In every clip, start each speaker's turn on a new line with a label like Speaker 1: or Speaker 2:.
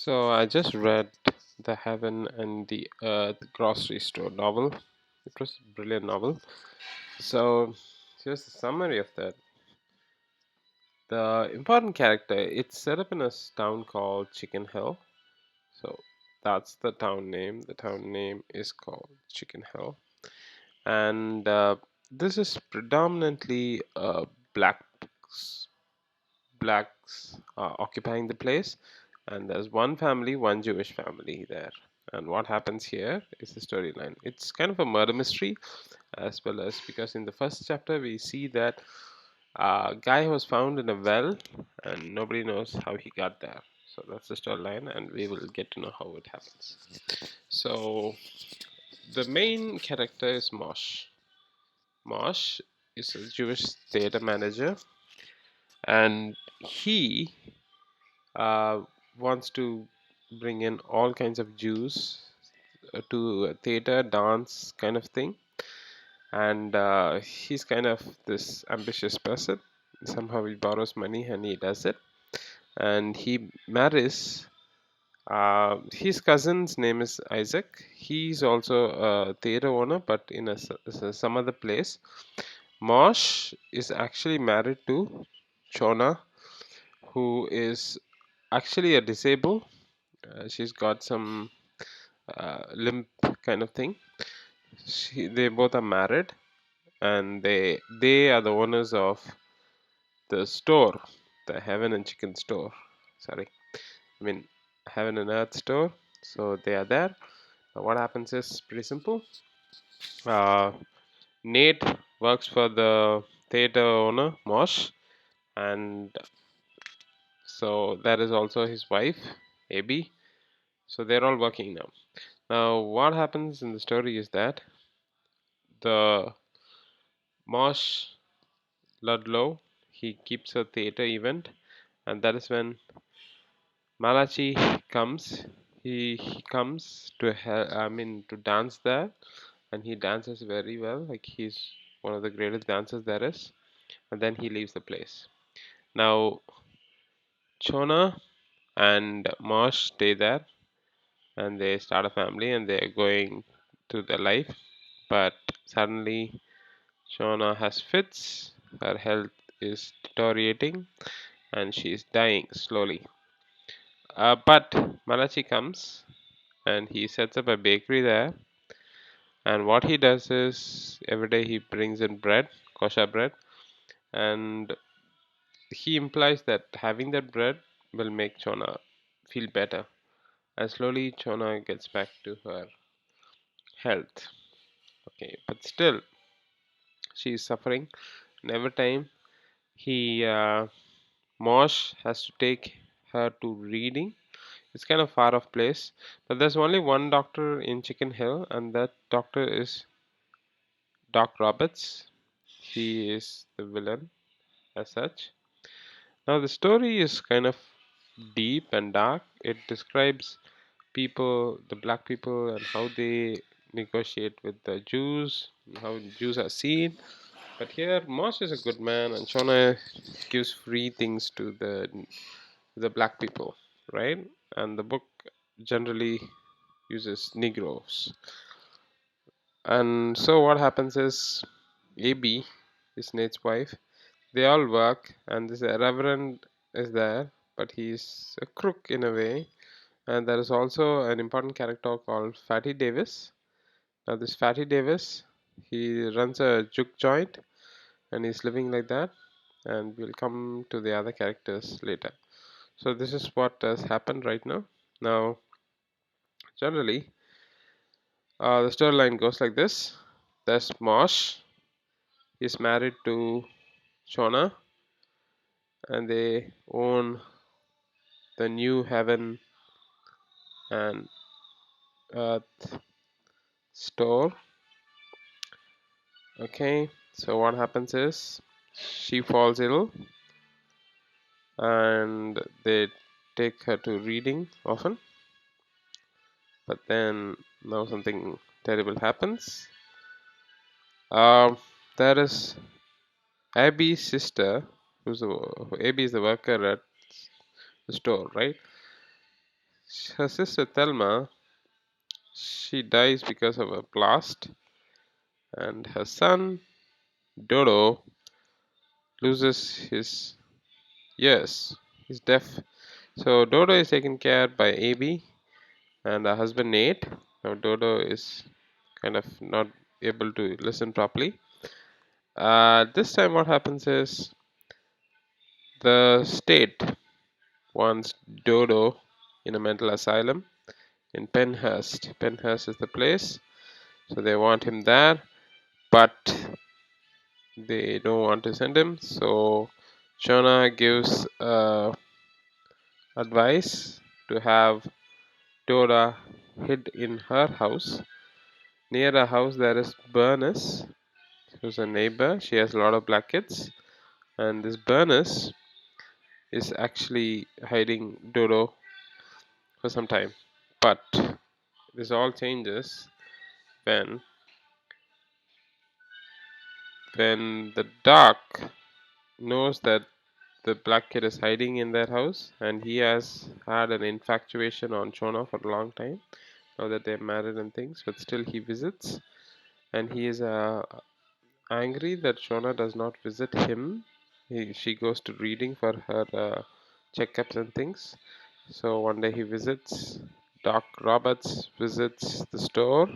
Speaker 1: So I just read The Heaven and the Earth grocery store novel. It was a brilliant novel. So here's the summary of that. The important character, it's set up in a town called Chicken Hill. So that's the town name. The town name is called Chicken Hill. And this is predominantly blacks occupying the place, and there's one family, one Jewish family there. And what happens here is the storyline. It's kind of a murder mystery, as well as because in the first chapter we see that a guy was found in a well, and nobody knows how he got there. So that's the storyline, and we will get to know how it happens. So the main character is Mosh. Mosh is a Jewish theater manager, and he uh, wants to bring in all kinds of Jews to a theater, dance kind of thing. And he's kind of this ambitious person. Somehow he borrows money and he does it. And he marries. His cousin's name is Isaac. He's also a theater owner, but in some other place. Mosh is actually married to Chona, who is actually a disabled. She's got some limp kind of thing. They both are married, and they are the owners of the store, the Heaven and Chicken store. Sorry, I mean Heaven and Earth store. So they are there. What happens is pretty simple. Uh, Nate works for the theater owner Mosh, and so that is also his wife, Abby. So they're all working now. Now, what happens in the story is that the Mosh Ludlow, he keeps a theater event, and that is when Malachi comes. He comes to to dance there, and he dances very well. Like he's one of the greatest dancers there is. And then he leaves the place. Now Chona and Mosh stay there, and they start a family, and they're going through their life. But suddenly Chona has fits. Her health is deteriorating, and she is dying slowly. But Malachi comes and he sets up a bakery there. And what he does is every day he brings in bread, kosher bread, and he implies that having that bread will make Chona feel better. And slowly Chona gets back to her health. Okay, but still she is suffering. And every time he Mosh has to take her to reading. It's kind of far off place, but there's only one doctor in Chicken Hill, and that doctor is Doc Roberts. He is the villain as such. Now the story is kind of deep and dark. It describes people, the black people, and how they negotiate with the Jews, and how Jews are seen. But here, Mosh is a good man, and Shona gives free things to the black people, right? And the book generally uses Negroes. And so what happens is AB, is Nate's wife, they all work, and this reverend is there, but he's a crook in a way. And there is also an important character called Fatty Davis. Now this Fatty Davis, he runs a juke joint, and he's living like that. And we'll come to the other characters later. So this is what has happened right now. Now, generally, the storyline goes like this. There's Mosh. He's married to Shona, and they own the new Heaven and Earth store. Okay, so what happens is she falls ill, and they take her to reading often. But then now something terrible happens. There is Abby's sister, Abby is the worker at the store, right? her sister Thelma, she dies because of a blast, and her son Dodo loses his ears. He's deaf. So Dodo is taken care by Abby and her husband Nate. Now Dodo is kind of not able to listen properly. This time, what happens is the state wants Dodo in a mental asylum in Penhurst. Penhurst is the place, so they want him there, but they don't want to send him. So Shona gives advice to have Dora hid in her house. Near her house, there is Bernice, who's a neighbor. She has a lot of black kids, and this Bernice is actually hiding Dodo for some time. But this all changes when the dog knows that the black kid is hiding in their house, and he has had an infatuation on Shona for a long time. Now that they're married and things, but still he visits, and he is angry that Shona does not visit him. She goes to reading for her checkups and things. So one day he visits. Doc Roberts visits the store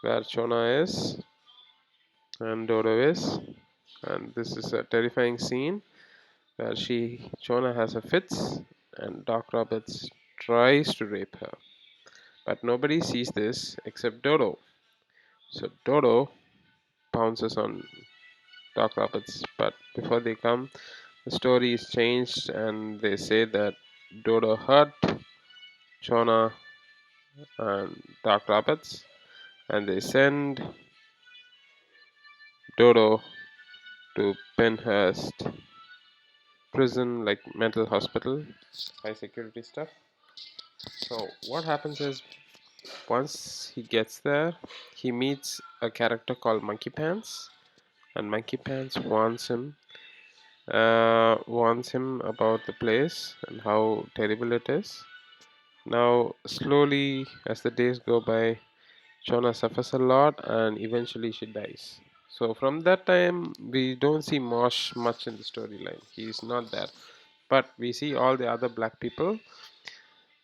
Speaker 1: where Shona is and Dodo is, and this is a terrifying scene where Shona has a fits, and Doc Roberts tries to rape her, but nobody sees this except Dodo. So Dodo pounces on Doc Roberts, but before they come, the story is changed, and they say that Dodo hurt Shona and Doc Roberts, and they send Dodo to Penhurst prison, like mental hospital, high security stuff. So what happens is once he gets there, he meets a character called Monkey Pants, and Monkey Pants warns him about the place and how terrible it is. Now, slowly as the days go by, Shona suffers a lot and eventually she dies. So from that time, we don't see Mosh much in the storyline. He's not there. But we see all the other black people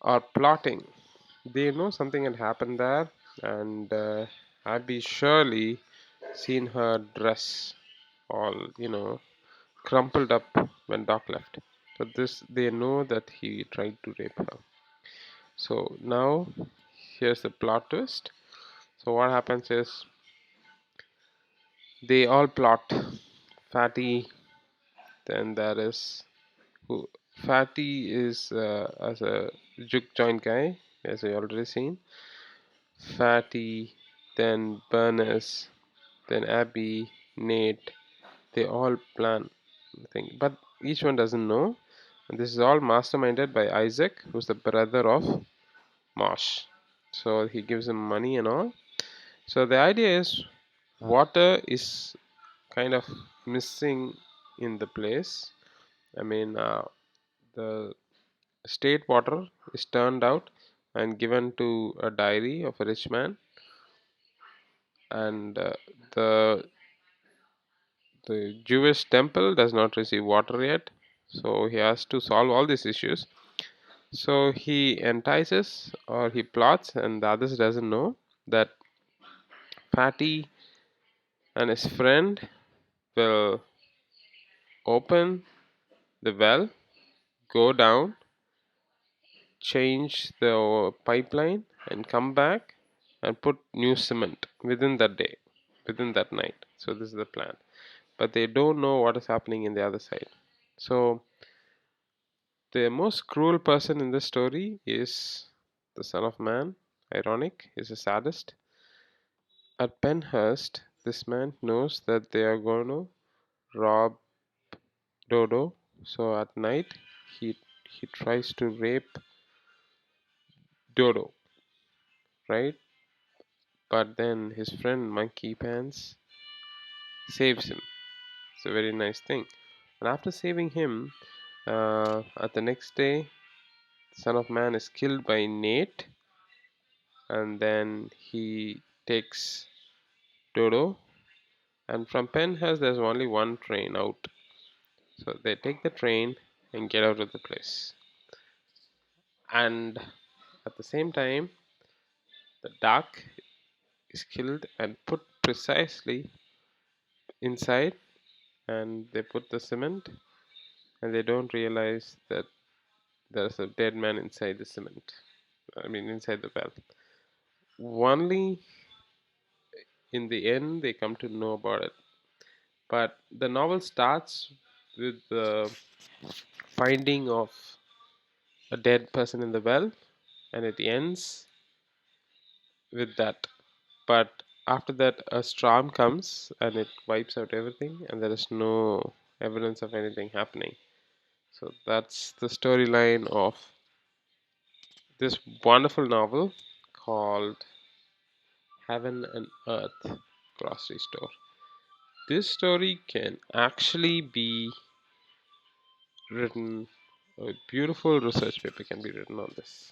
Speaker 1: are plotting. They know something had happened there, and Abby surely seen her dress all, crumpled up when Doc left. So this they know that he tried to rape her. So now here's the plot twist. So what happens is they all plot. Fatty, then there is who Fatty is as a juke joint guy, as I already seen. Fatty, then Bernice, then Abby, Nate. They all plan the thing, but each one doesn't know. And this is all masterminded by Isaac, who's the brother of Mosh. So he gives him money and all. So the idea is water is kind of missing in the place. I mean, the state water is turned out and given to a diary of a rich man, and the Jewish temple does not receive water yet. So he has to solve all these issues. So he entices or he plots, and the others doesn't know that Fatty and his friend will open the well, go down, change the pipeline, and come back and put new cement within that day, within that night. So this is the plan. But they don't know what is happening in the other side. So the most cruel person in this story is the Son of Man. Ironic, is a sadist. At Penhurst, this man knows that they are going to rob Dodo. So at night, he tries to rape Dodo, right? But then his friend Monkey Pants saves him. It's a very nice thing. And after saving him, at the next day, The Son of Man is killed by Nate, and then he takes Dodo. And from Penhurst, there's only one train out. So they take the train and get out of the place. And at the same time, the duck is killed and put precisely inside, and they put the cement, and they don't realize that there's a dead man inside the cement. I mean, inside the well. Only in the end they come to know about it. But the novel starts with the finding of a dead person in the well, and it ends with that. But after that, a storm comes and it wipes out everything, and there is no evidence of anything happening. So that's the storyline of this wonderful novel called Heaven and Earth Grocery Store. This story can actually be written, a beautiful research paper can be written on this.